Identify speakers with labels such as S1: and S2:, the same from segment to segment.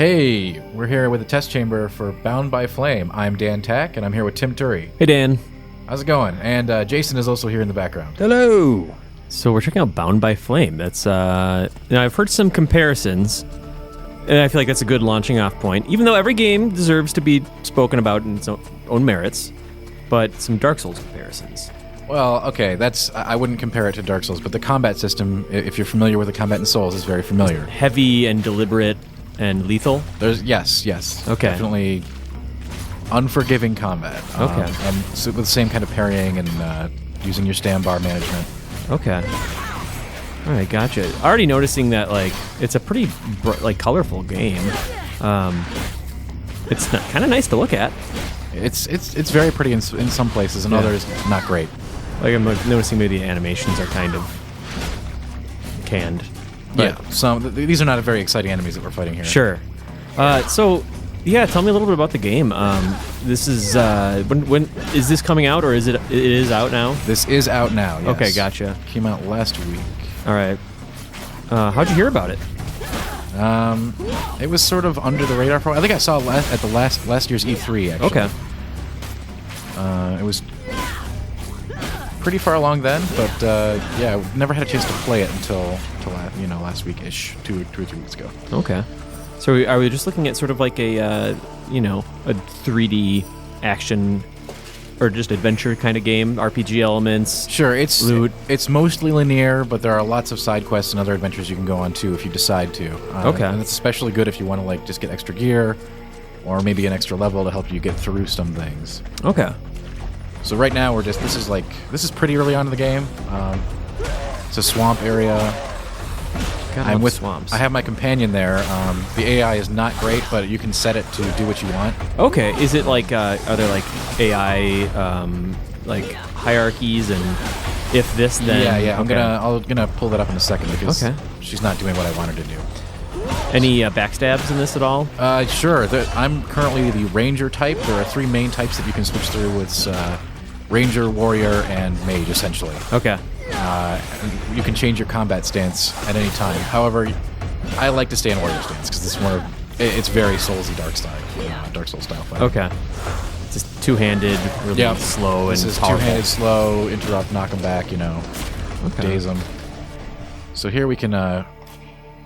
S1: Hey, we're here with the test chamber for Bound by Flame. I'm Dan Tack, and I'm here with Tim Turi.
S2: Hey, Dan.
S1: How's it going? And Jason is also here in the background.
S2: Hello. So we're checking out Bound by Flame. That's I've heard some comparisons, and I feel like that's a good launching off point. Even though every game deserves to be spoken about in its own merits, but some Dark Souls comparisons.
S1: Well, okay, I wouldn't compare it to Dark Souls, but the combat system, if you're familiar with the combat in Souls, is very familiar.
S2: Heavy and deliberate and lethal?
S1: Yes.
S2: Okay.
S1: Definitely unforgiving combat.
S2: Okay.
S1: And so with the same kind of parrying and using your stand bar management.
S2: Okay. All right, gotcha. Already noticing that, like, it's a pretty, colorful game. It's kind of nice to look at.
S1: It's very pretty in some places, and others not great.
S2: Like, I'm noticing maybe the animations are kind of canned. But
S1: These are not very exciting enemies that we're fighting here.
S2: Sure. So, tell me a little bit about the game. This is when is this coming out, or it is out now?
S1: This is out now. Yes.
S2: Okay, gotcha.
S1: Came out last week.
S2: All right. How'd you hear about it?
S1: It was sort of under the radar for. I think I saw it at the last year's E3. Actually.
S2: Okay.
S1: It was pretty far along then, but never had a chance to play it until last week-ish, 2 or 3 weeks ago.
S2: Okay. So are we just looking at sort of like a 3D action or just adventure kind of game, RPG elements?
S1: Sure,
S2: loot.
S1: It's mostly linear, but there are lots of side quests and other adventures you can go on too if you decide to.
S2: Okay.
S1: And it's especially good if you want to just get extra gear, or maybe an extra level to help you get through some things.
S2: Okay.
S1: So right now this is pretty early on in the game. It's a swamp area.
S2: I'm with swamps.
S1: I have my companion there. The AI is not great, but you can set it to do what you want.
S2: Okay. Is it like are there like AI hierarchies and if this then?
S1: Yeah.
S2: Okay.
S1: I'm gonna pull that up in a second because she's not doing what I want her to do.
S2: Any backstabs in this at all?
S1: Sure. I'm currently the ranger type. There are 3 main types that you can switch through. It's ranger, warrior, and mage essentially.
S2: Okay.
S1: You can change your combat stance at any time. However, I like to stay in warrior stance because it's very Soulsy Dark Souls style fight.
S2: Okay. It's just two-handed, really slow and
S1: this is
S2: powerful.
S1: Two-handed, slow, interrupt, knock them back, daze them. So here we can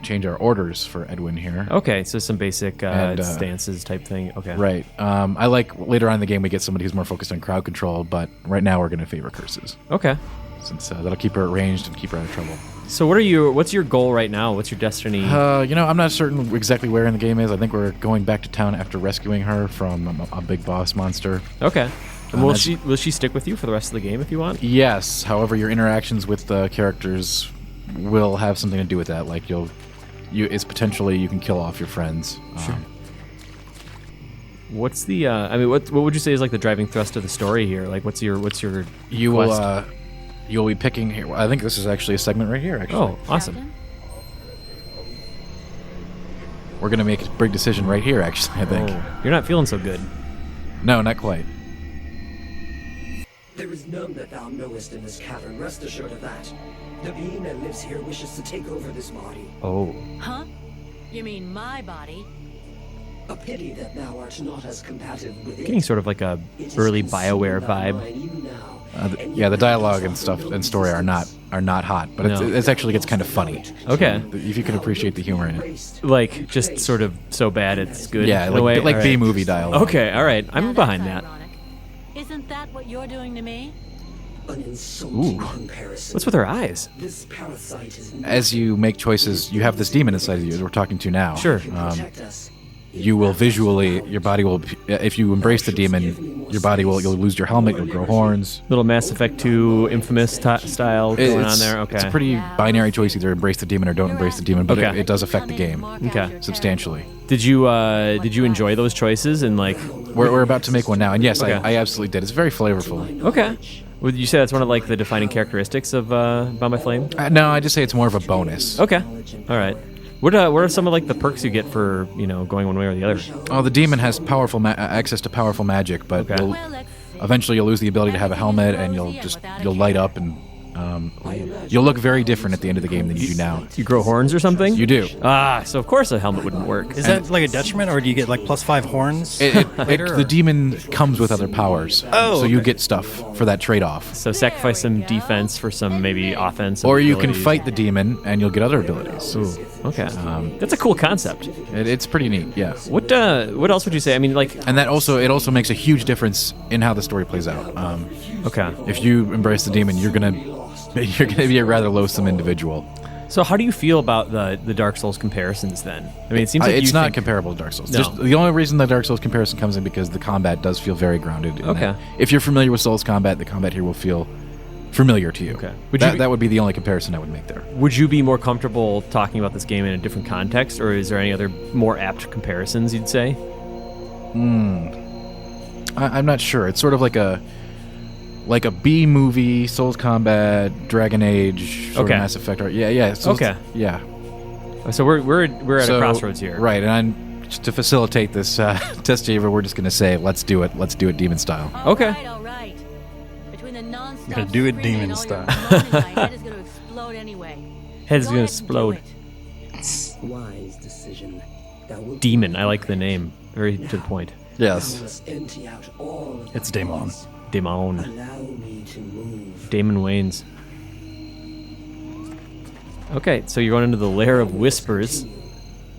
S1: change our orders for Edwin here.
S2: Okay, so some basic stances type thing. Okay.
S1: Right. I like later on in the game we get somebody who's more focused on crowd control, but right now we're going to favor curses.
S2: Okay.
S1: Since that'll keep her ranged and keep her out of trouble.
S2: So what's your goal right now? What's your destiny?
S1: I'm not certain exactly where in the game is. I think we're going back to town after rescuing her from a big boss monster.
S2: Okay. And will she stick with you for the rest of the game if you want?
S1: Yes. However, your interactions with the characters will have something to do with that. Like it's potentially you can kill off your friends.
S2: Sure. What's the what would you say is like the driving thrust of the story here? Like what's your quest?
S1: You'll be picking here. I think this is actually a segment right here, actually.
S2: Oh, awesome.
S1: We're going to make a big decision right here, actually, I think.
S2: Oh, you're not feeling so good.
S1: No, not quite.
S3: There is none that thou knowest in this cavern, rest assured of that. The being that lives here wishes to take over this body.
S2: Oh.
S4: Huh? You mean my body?
S3: A pity that thou art not as combative with it.
S2: Getting sort of like a early BioWare vibe.
S1: The dialogue and stuff and story are not hot, but it actually gets kind of funny.
S2: Okay.
S1: If you can appreciate the humor in it.
S2: Like just sort of so bad it's good.
S1: Yeah, like B-movie dialogue.
S2: Okay, all right. I'm behind that.
S4: Ironic. Isn't that what you're doing to me?
S3: An insulting comparison.
S2: What's with her eyes?
S3: This parasite is
S1: As you make choices, you have this demon inside of you that we're talking to now.
S2: Sure.
S3: protect us.
S1: You will your body will, if you embrace the demon, you'll lose your helmet, you'll grow horns.
S2: Little Mass Effect 2 Infamous style going on there. Okay.
S1: It's a pretty binary choice, either embrace the demon or don't embrace the demon, but
S2: Okay.
S1: it does affect the game
S2: Okay.
S1: substantially.
S2: Did you enjoy those choices and like?
S1: We're about to make one now, and yes,
S2: Okay.
S1: I absolutely did. It's very flavorful.
S2: Okay. Would you say that's one of like the defining characteristics of Bound by Flame?
S1: No, I just say it's more of a bonus.
S2: Okay. All right. What are some of like the perks you get for going one way or the other?
S1: Oh, the demon has powerful access to powerful magic, but
S2: Okay.
S1: eventually you'll lose the ability to have a helmet, and you'll light up and you'll look very different at the end of the game than you do now.
S2: You grow horns or something?
S1: You do.
S2: So of course a helmet wouldn't work.
S5: Is that like a detriment, or do you get like +5 horns later?
S1: The demon comes with other powers, so you get stuff for that trade-off.
S2: So sacrifice some defense for some maybe offense.
S1: Or you can fight the demon and you'll get other abilities.
S2: Ooh, okay. That's a cool concept.
S1: It's pretty neat, yeah.
S2: What else would you say? I mean, like,
S1: And it also makes a huge difference in how the story plays out.
S2: okay.
S1: If you embrace the demon, you're gonna be a rather loathsome individual.
S2: So how do you feel about the Dark Souls comparisons then? I mean, it seems like
S1: it's
S2: you
S1: not
S2: think-
S1: comparable to Dark Souls.
S2: No.
S1: The only reason the Dark Souls comparison comes in because the combat does feel very grounded. In
S2: Okay.
S1: that. If you're familiar with Souls combat, the combat here will feel familiar to you.
S2: Okay.
S1: That would be the only comparison I would make there.
S2: Would you be more comfortable talking about this game in a different context, or is there any other more apt comparisons you'd say?
S1: I'm not sure. It's sort of like a B movie, Souls combat, Dragon Age, sort
S2: Okay.
S1: of Mass Effect. Yeah.
S2: Okay.
S1: Yeah.
S2: So we're at a crossroads here.
S1: Right, and to facilitate this test chamber, we're just going to say, let's do it. Let's do it demon style.
S2: Okay.
S4: All right. Between the non-stop
S5: Gonna do it
S4: screaming
S5: demon
S4: and all your
S5: style.
S4: moaning, my head is going to explode anyway.
S2: Head's
S4: Go
S2: gonna
S4: ahead and do
S2: explode.
S4: it.
S3: Wise decision. That will
S2: Demon. I like the name. Very to the point.
S1: Yes.
S3: must empty out all of
S5: It's Daemon.
S2: Demon.
S3: Allow me to move.
S2: Damon Wayans. Okay, so you're going into the Lair of Whispers.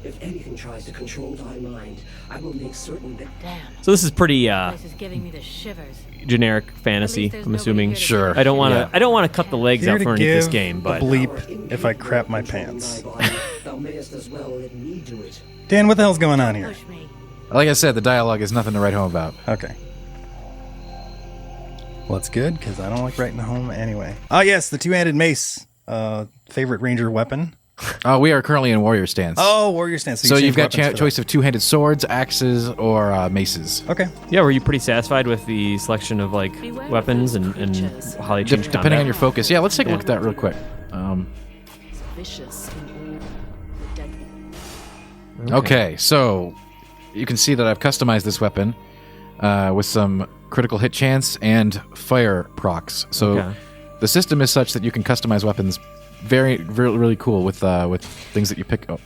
S3: If anything tries to control thy mind, I will make certain that
S4: Damn.
S2: So this is pretty
S4: This is giving me the shivers.
S2: generic fantasy.
S4: At least there's
S2: I'm
S4: nobody
S2: assuming.
S4: here to
S1: Sure.
S4: judge
S2: I don't want to.
S1: Yeah.
S2: I don't want to cut the legs
S5: Here
S2: out
S5: to
S2: from underneath this
S5: give
S2: game,
S5: a
S2: but
S5: bleep if I crap my pants.
S3: thy body, thou mayest as well let me do it.
S5: Dan, what the hell's going on here?
S4: Push me.
S1: Like I said, the dialogue is nothing to write home about.
S5: Okay. Well, that's good, because I don't like writing home anyway. Ah, yes, the two-handed mace. Favorite ranger weapon.
S1: We are currently in warrior stance.
S5: Oh, warrior stance.
S1: So
S5: you
S1: you've got
S5: change weapons for
S1: choice of two-handed swords, axes, or maces.
S5: that. Okay.
S2: yeah, were you pretty satisfied with the selection of like weapons and how they change
S1: Depending
S2: combat?
S1: on your focus. Yeah, let's take a look at that real quick.
S6: Vicious in all deadly.
S1: Okay, so you can see that I've customized this weapon with some critical hit chance and fire procs. So
S2: Okay.
S1: the system is such that you can customize weapons really cool with things that you pick up.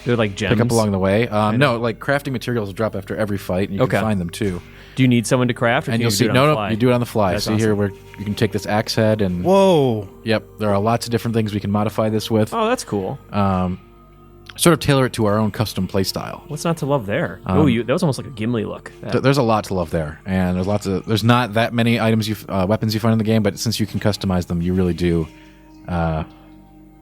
S2: They're like gems.
S1: Pick up along the way. No, like crafting materials drop after every fight, and you
S2: Okay.
S1: can find them too.
S2: Do you need someone to craft? Or
S1: And
S2: can
S1: you'll
S2: you
S1: see,
S2: do it on the fly?
S1: you do it on the fly.
S2: That's
S1: See here
S2: awesome.
S1: where you can take this axe head and
S5: Whoa.
S1: yep, there are lots of different things we can modify this with.
S2: Oh, that's cool.
S1: Sort of tailor it to our own custom play style.
S2: What's not to love there? that was almost like a Gimli look.
S1: There's a lot to love there, and there's not that many items weapons you find in the game, but since you can customize them, you really do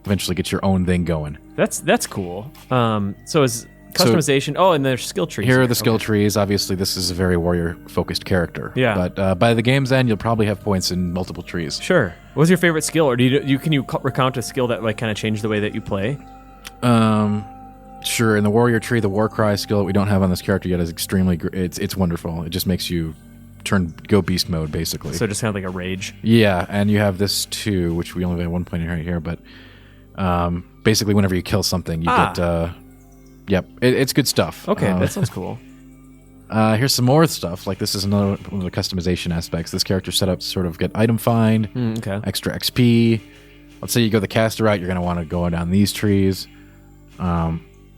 S1: eventually get your own thing going.
S2: That's cool. So is customization? And there's skill trees.
S1: Here are the skill trees. Obviously, this is a very warrior-focused character.
S2: Yeah.
S1: But by the game's end, you'll probably have points in multiple trees.
S2: Sure. What's your favorite skill, or can you recount a skill that like kind of changed the way that you play?
S1: Sure. In the warrior tree, the war cry skill that we don't have on this character yet is extremely. It's wonderful. It just makes you go beast mode basically.
S2: So just kind of like a rage.
S1: Yeah, and you have this too, which we only have one point in right here, but basically whenever you kill something, you get. Yep, it's good stuff.
S2: Okay, that sounds cool.
S1: Here's some more stuff. Like this is another one of the customization aspects. This character set up to sort of get item find,
S2: Okay.
S1: extra XP. Let's say you go the caster route, you're going to want to go down these trees.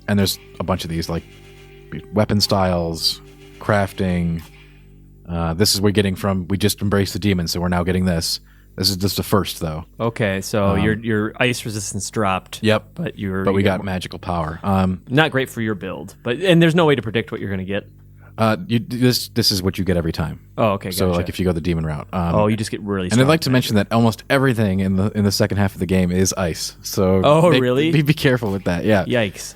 S1: And there's a bunch of these, like weapon styles, crafting. This is we're getting from, we just embraced the demon, so we're now getting this. This is just the first, though.
S2: Okay, so your ice resistance dropped.
S1: Yep.
S2: But
S1: we got magical power.
S2: Not great for your build, and there's no way to predict what you're going to get.
S1: This is what you get every time.
S2: Oh, okay.
S1: So
S2: gotcha.
S1: like if you go the demon route.
S2: you just get really.
S1: And
S2: strong
S1: I'd like to mention that almost everything in the second half of the game is ice. So
S2: really?
S1: Be careful with that. Yeah.
S2: Yikes.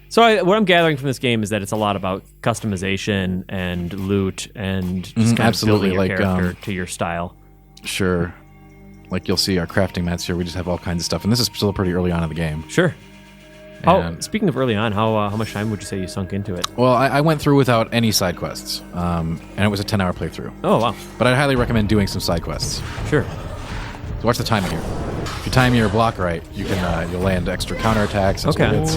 S2: So what I'm gathering from this game is that it's a lot about customization and loot and just kind
S1: absolutely,
S2: of building your
S1: like,
S2: character to your style.
S1: Sure. Like you'll see our crafting mats here. We just have all kinds of stuff, and this is still pretty early on in the game.
S2: Sure.
S1: And-
S2: Speaking of early on, how much time would you say you sunk into it?
S1: Well, I went through without any side quests, and it was a 10-hour playthrough.
S2: Oh wow.
S1: But I'd highly recommend doing some side quests.
S2: Sure.
S1: So watch the timing here. If you time your block right, you can you'll land extra counterattacks. And
S2: Okay.
S1: bits.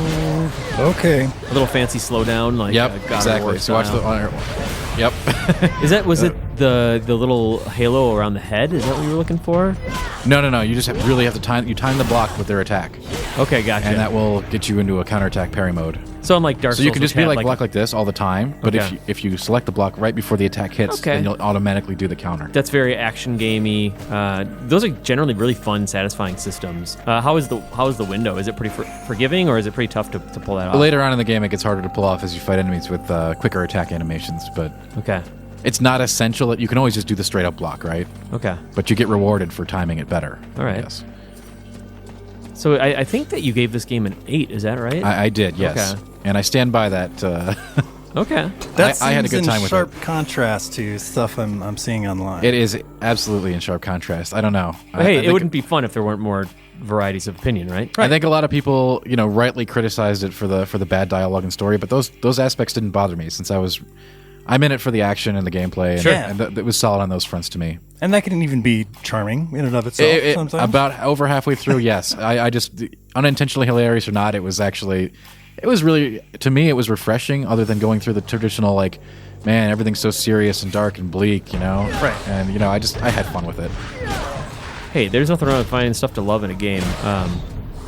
S5: Okay.
S2: A little fancy slowdown, like
S1: Yep.
S2: God of War
S1: Exactly. So watch
S2: style.
S1: the. Yep.
S2: Was it the little halo around the head? Is that what you were looking for?
S1: No. You just really have to time the block with their attack,
S2: Okay, gotcha.
S1: and that will get you into a counterattack parry mode.
S2: So unlike Dark Souls,
S1: So you can just
S2: which
S1: be
S2: had,
S1: block like this all the time, but
S2: Okay.
S1: if you select the block right before the attack hits,
S2: Okay.
S1: then you'll automatically do the counter.
S2: that's very action gamey. Those are generally really fun, satisfying systems. How is the window? Is it pretty forgiving, or is it pretty tough to pull that off?
S1: Later on in the game, it gets harder to pull off as you fight enemies with quicker attack animations, but
S2: Okay.
S1: it's not essential. You can always just do the straight up block, right?
S2: Okay.
S1: But you get rewarded for timing it better.
S2: All right.
S1: Yes.
S2: So I think that you gave this game an 8. Is that right?
S1: I did, yes.
S2: Okay.
S1: And I stand by that.
S2: Okay.
S5: That
S1: I had a
S5: seems
S1: good time
S5: in
S1: with
S5: sharp contrast to stuff I'm seeing online.
S1: It is absolutely in sharp contrast. I don't know.
S2: But hey,
S1: I
S2: it
S1: think-
S2: wouldn't be fun if there weren't more varieties of opinion, right?
S1: I think a lot of people, rightly criticized it for the bad dialogue and story, but those aspects didn't bother me since I'm in it for the action and the gameplay, and,
S5: Sure.
S1: and it was solid on those fronts to me.
S5: And that can even be charming in and of itself sometimes.
S1: About over halfway through, yes. I just unintentionally hilarious or not, it was really, to me, it was refreshing. Other than going through the traditional man, everything's so serious and dark and bleak,
S5: Right.
S1: And I had fun with it.
S2: Hey, there's nothing wrong with finding stuff to love in a game.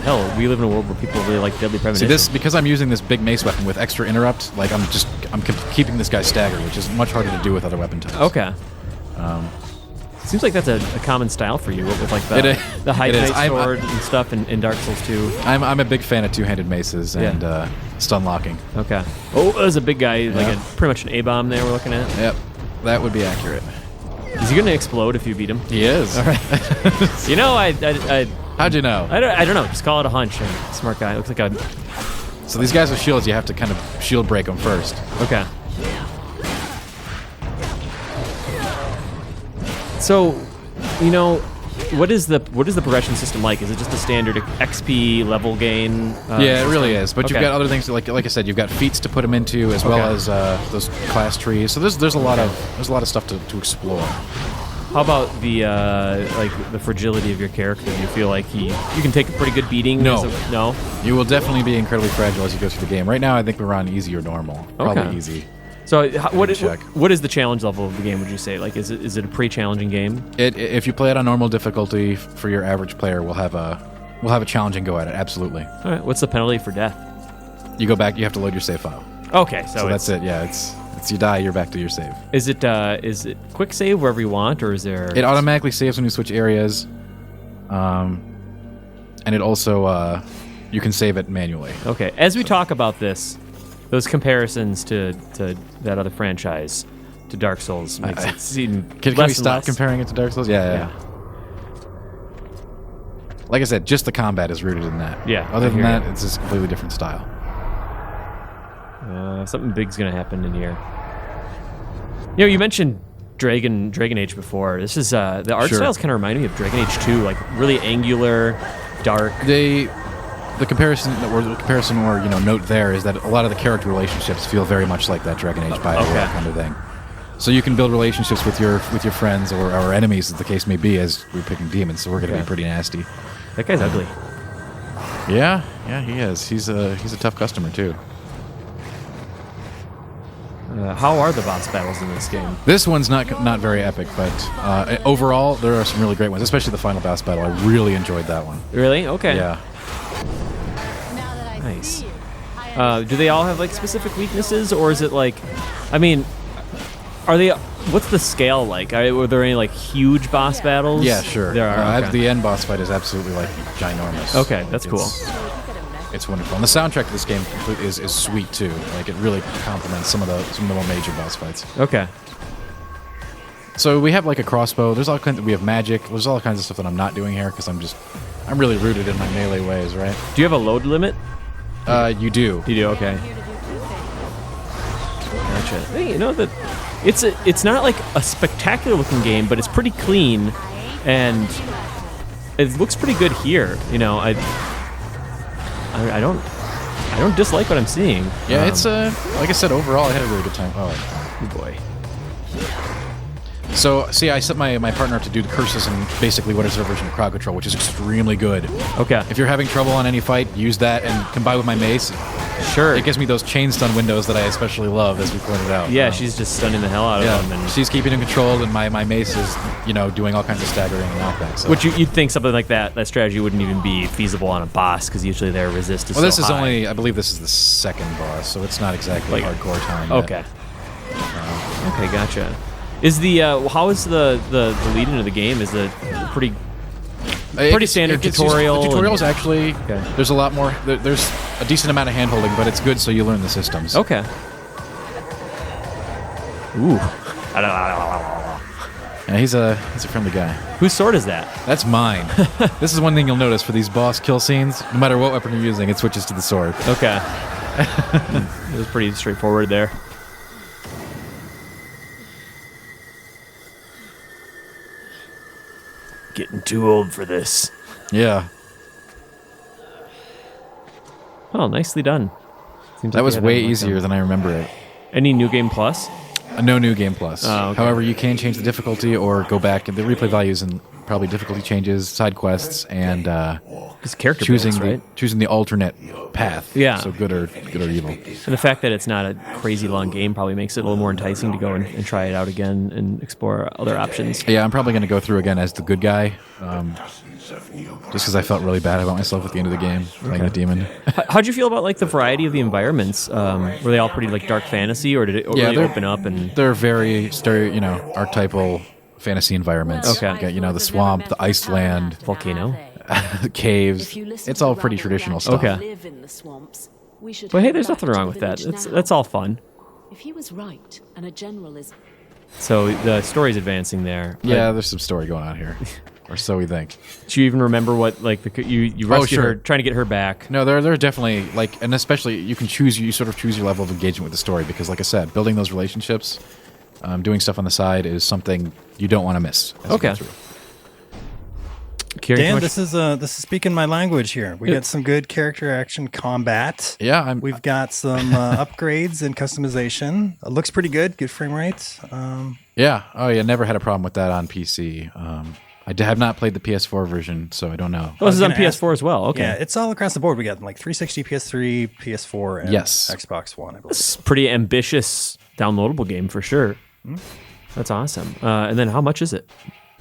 S2: Hell, we live in a world where people really like Deadly
S1: See,
S2: Premonition.
S1: because I'm using this big mace weapon with extra interrupt, I'm keeping this guy staggered, which is much harder to do with other weapon types.
S2: Okay. Seems like that's a common style for you with like
S1: It is.
S2: the high
S1: It is.
S2: knight sword and stuff in Dark Souls 2.
S1: I'm a big fan of two-handed maces and stun locking.
S2: Okay. Oh, there's a big guy, like
S1: Yeah.
S2: pretty much an A-bomb there we're looking at.
S1: Yep, that would be accurate.
S2: Is he going to explode if you beat him?
S1: He is.
S2: All right. You know, I
S1: How'd you know?
S2: don't know. Just call it a hunch. Smart guy. Looks like a...
S1: So these guys with shields, you have to kind of shield break them first.
S2: Okay. So, what is the progression system like? Is it just a standard XP level gain?
S1: Yeah, it really is. But
S2: Okay.
S1: you've got other things like I said, you've got feats to put them into as well
S2: Okay.
S1: as those class trees. So there's a lot of stuff to explore.
S2: How about the the fragility of your character? Do you feel like you can take a pretty good beating?
S1: No.
S2: No.
S1: You will definitely be incredibly fragile as you go through the game. Right now, I think we're on easy or normal. Probably
S2: Okay.
S1: easy.
S2: So what
S1: Check.
S2: what is the challenge level of the game? Would you say is it a pretty challenging game?
S1: If you play it on normal difficulty for your average player, we'll have a challenging go at it. Absolutely.
S2: All right. What's the penalty for death?
S1: You go back. You have to load your save file.
S2: Okay.
S1: So that's it. Yeah, it's you die. You're back to your save.
S2: Is it quick save wherever you want, or is there?
S1: It automatically saves when you switch areas, and it also you can save it manually.
S2: Okay. As we talk about this, those comparisons to that other franchise, to Dark Souls, makes it seem
S1: Can
S2: less
S1: we
S2: and
S1: stop
S2: less.
S1: comparing it to Dark Souls? Yeah. Like I said, just the combat is rooted in that.
S2: Yeah, I
S1: Other than
S2: hear
S1: that,
S2: ya.
S1: it's just a completely different style.
S2: Something big's gonna happen in here. You mentioned Dragon Age before. This is the art
S1: Sure.
S2: styles kind of remind me of Dragon Age 2, like really angular, dark.
S1: The comparison or note there is that a lot of the character relationships feel very much like that Dragon Age BioWare
S2: Okay.
S1: kind of thing. So you can build relationships with your friends or enemies, as the case may be, as we're picking demons. So we're going to
S2: Okay.
S1: be pretty nasty.
S2: That guy's ugly.
S1: Yeah, he is. He's a tough customer too.
S2: How are the boss battles in this game?
S1: This one's not very epic, but overall there are some really great ones, especially the final boss battle. I really enjoyed that one.
S2: Really? Okay.
S1: Yeah.
S4: Now that I
S2: Nice.
S4: see you, I
S2: Do they all have like specific weaknesses, or is it like, I mean, are they? What's the scale like? Were there any like huge boss battles?
S1: Yeah, sure.
S2: There are. Okay.
S1: The end boss fight is absolutely like ginormous.
S2: Okay, that's cool.
S1: It's wonderful, and the soundtrack of this game completely is sweet too. Like it really complements some of the more major boss fights.
S2: Okay.
S1: So we have like a crossbow. There's all kinds. We have magic. There's all kinds of stuff that I'm not doing here because I'm really rooted in my melee ways, right?
S2: Do you have a load limit?
S1: You do.
S2: You do. Okay.
S4: here to do two things.
S2: Gotcha. Hey, that it's not like a spectacular looking game, but it's pretty clean, and it looks pretty good here. I don't dislike what I'm seeing.
S1: Yeah, it's like I said. Overall, I had a really good time. Oh
S2: boy.
S1: So, see, I set my partner up to do the curses and basically what is their version of crowd control, which is extremely good.
S2: Okay.
S1: If you're having trouble on any fight, use that and combine with my mace.
S2: Sure.
S1: It gives me those chain stun windows that I especially love, as we pointed out.
S2: Yeah, she's just stunning the hell out of them. And
S1: she's keeping him controlled, and my mace is, doing all kinds of staggering and knockbacks. So.
S2: which you'd think something like that strategy wouldn't even be feasible on a boss, because usually their resist is
S1: Well, this
S2: so
S1: is
S2: high.
S1: I believe this is the second boss, so it's not exactly hardcore time. yet.
S2: Okay. Okay, gotcha. Is the how is the lead into the game? Is it pretty standard tutorial?
S1: The tutorial's
S2: and-
S1: actually there's a lot more. There's a decent amount of hand holding, but it's good so you learn the systems.
S2: Okay. Ooh.
S1: Yeah, he's a friendly guy.
S2: Whose sword is that?
S1: That's mine. This is one thing you'll notice for these boss kill scenes. No matter what weapon you're using, it switches to the sword.
S2: Okay. It was pretty straightforward there. Getting too old for this.
S1: Yeah.
S2: Oh, nicely done. Seems
S1: That
S2: like
S1: was
S2: they had
S1: way
S2: worked
S1: easier
S2: on.
S1: than I remember it.
S2: Any new game plus?
S1: No new game plus.
S2: Oh, okay.
S1: However, you can change the difficulty or go back and the replay values and probably difficulty changes, side quests, and
S2: It's character
S1: choosing
S2: builds, right?
S1: choosing the alternate path.
S2: Yeah.
S1: So good or evil.
S2: And the fact that it's not a crazy long game probably makes it a little more enticing to go and try it out again and explore other options.
S1: Yeah, I'm probably going to go through again as the good guy, just because I felt really bad about myself at the end of the game playing the demon.
S2: How'd you feel about like the variety of the environments? Were they all pretty like dark fantasy, or did it really
S1: they're-
S2: open up? And
S1: They're very archetypal fantasy environments.
S2: Okay.
S1: You got, the swamp, the iceland,
S2: volcano?
S1: the caves. It's all pretty traditional stuff.
S2: Okay.
S6: Live in the swamps. We should
S2: But hey,
S6: head
S2: there's
S6: back
S2: nothing
S6: to
S2: wrong
S6: the
S2: with that.
S6: village now.
S2: That's all fun.
S6: If he was right, and a general is
S2: So the story's advancing there. But
S1: Yeah, there's some story going on here, or so we think.
S2: do you even remember what like you rescued
S1: sure.
S2: her, trying to get her back?
S1: No, they're definitely and especially you can choose. You sort of choose your level of engagement with the story because, like I said, building those relationships, doing stuff on the side is something you don't want to miss. as you
S2: Okay.
S1: go through.
S2: Kieran,
S5: Dan,
S2: how much-
S5: this is speaking my language here. We got some good character action combat.
S1: Yeah,
S5: We've got some upgrades and customization. It looks pretty good. Good frame rates.
S1: Yeah. Oh, yeah. Never had a problem with that on PC. I have not played the PS4 version, so I don't know.
S2: Oh, this is on
S5: gonna ask-
S2: PS4 as well. Okay.
S5: Yeah, it's all across the board. We got like 360, PS3, PS4, and
S1: Yes.
S5: Xbox One. I believe.
S2: It's a pretty ambitious downloadable game for sure. That's awesome. And then how much is it?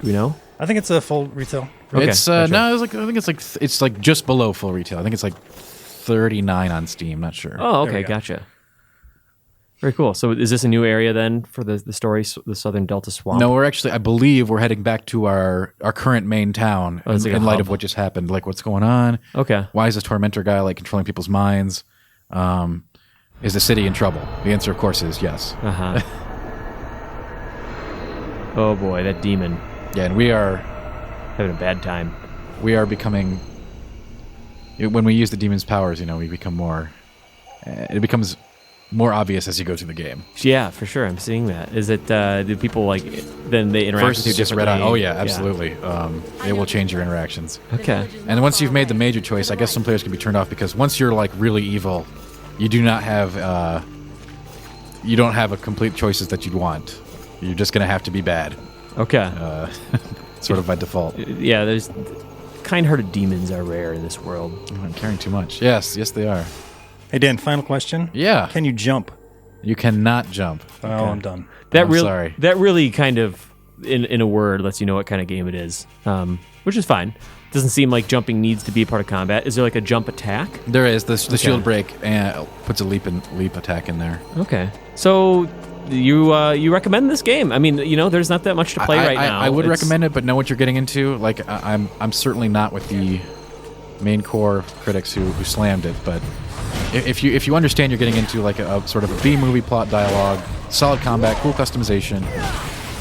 S2: Do we know?
S5: I think it's a full retail.
S2: Okay,
S1: It's
S2: gotcha.
S1: no, I think it's like just below full retail. I think it's like 39 on Steam. Not sure.
S2: Oh,
S5: There
S2: okay,
S5: we go.
S2: gotcha. Very cool. So is this a new area then for the story, the Southern Delta Swamp?
S1: No, I believe we're heading back to our current main town
S2: Oh, it's like a
S1: in light
S2: hub.
S1: of what just happened. Like, what's going on?
S2: Okay.
S1: Why is this tormentor guy like controlling people's minds? Is the city in trouble? The answer, of course, is yes.
S2: Uh-huh. Oh boy, that demon
S1: Yeah, and we are
S2: having a bad time.
S1: becoming. When we use the demon's powers, we become more. It becomes more obvious as you go through the game.
S2: Yeah, for sure. I'm seeing that. Is it? Do people like then they interact
S1: First,
S2: with you
S1: it's just red eye.
S2: differently?
S1: Oh yeah, absolutely. It will change your interactions.
S2: Okay.
S1: And once you've made the major choice, I guess some players can be turned off because once you're like really evil, you do not have. You don't have a complete choices that you'd want. You're just gonna have to be bad,
S2: Okay.
S1: sort of by default.
S2: Yeah, there's kind-hearted demons are rare in this world.
S1: I'm carrying too much. Yes, they are.
S5: Hey Dan, final question.
S1: Yeah.
S5: Can you jump?
S1: You cannot jump.
S5: Oh, I'm done.
S2: That
S1: I'm
S2: really,
S1: sorry.
S2: that really kind of, in a word, lets you know what kind of game it is, which is fine. Doesn't seem like jumping needs to be a part of combat. Is there like a jump attack?
S1: There is the shield break and puts a leap attack in there.
S2: Okay, so you recommend this game? I mean, there's not that much to play right now.
S1: I would
S2: It's-
S1: recommend it, but know what you're getting into. Like I'm certainly not with the main core critics who slammed it, but if you understand you're getting into like a sort of a B movie plot dialogue, solid combat, cool customization,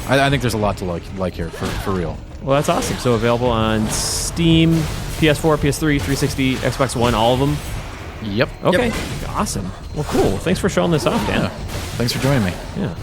S1: I think there's a lot to like here for real.
S2: Well, that's awesome. So available on Steam, PS4, PS3, 360, Xbox One, all of them.
S1: Yep.
S2: Okay, awesome. Well, cool. Thanks for showing this off, Dan.
S1: Yeah. Thanks for joining me.
S2: Yeah.